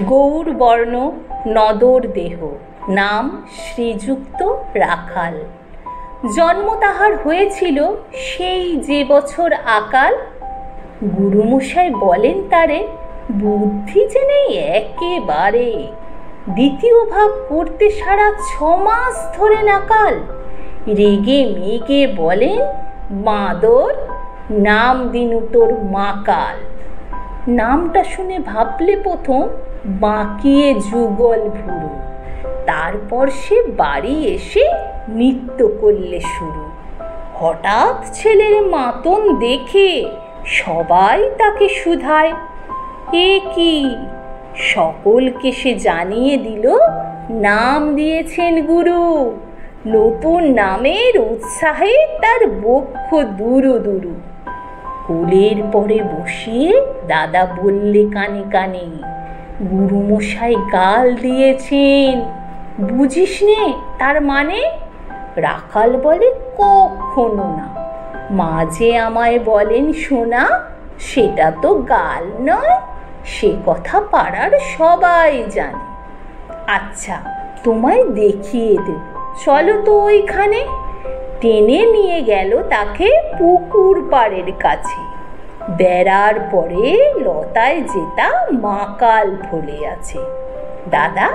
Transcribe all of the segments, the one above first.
গৌরবর্ণ নদর দেহ, নাম শ্রীযুক্ত রাখাল। জন্ম তাহার হয়েছিল সেই যে বছর আকাল। গুরুমশাই বলেন তারে, বুদ্ধি যে নেই একেবারে, দ্বিতীয় ভাগ করতে সারা 6 মাস ধরে নাকাল। রেগে মেগে বলেন, বাঁদর, নাম দিনু তোর মাকাল। নামটা শুনে ভাবলে প্রথম বাঁকিয়ে যুগল ভুরু, তারপর সে বাড়ি এসে নৃত্য করলে শুরু। হঠাৎ ছেলের মাতন দেখে সবাই তাকে শুধায়, এ কি? সকলকে সে জানিয়ে দিল, নাম দিয়েছেন গুরু। নতুন নামের উৎসাহে তার বক্ষ দুরু দুরু। কোলের পরে বসিয়ে দাদা বললে কানে কানে, গুরুমশাই গাল দিয়েছেন, বুঝিস নে তার মানে? রাখাল বলে, কখনো না। মাঝে আমায় বলেন শোনা, সেটা তো গাল নয়, সে কথা পাড়ার সবাই জানে। আচ্ছা, তোমায় দেখিয়ে দেব, চলো তো ওইখানে। টেনে নিয়ে গেল তাকে পুকুর পাড়ের কাছে। বেড়ার পরে লতায় যেটা মাকাল ফলে আছে। দাদা,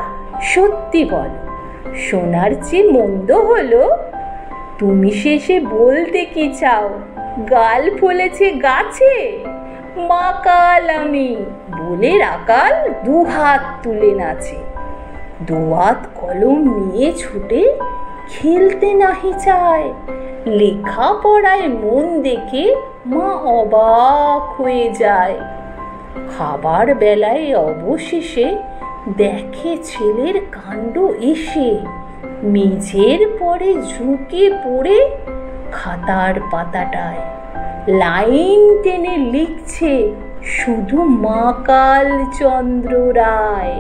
সত্যি বলো, শোনার চেয়ে মন্দ হলো? তুমি শেষে বলতে কি চাও, গাল ফলেছে গাছে? মাকাল আমি বলে রাখাল দুহাত তুলে নাচে। দোয়াত কলম নিয়ে ছুটে খেলতে নাহি চায়। লেখা পড়ায় মন দেখে মা অবাক হয়ে যায়। খাবার বেলায় অবশেষে দেখে ছেলের কাণ্ড এসে, মেঝের পরে ঝুঁকে পড়ে খাতার পাতাটায় লাইন টেনে লিখছে শুধু মাকাল চন্দ্র রায়।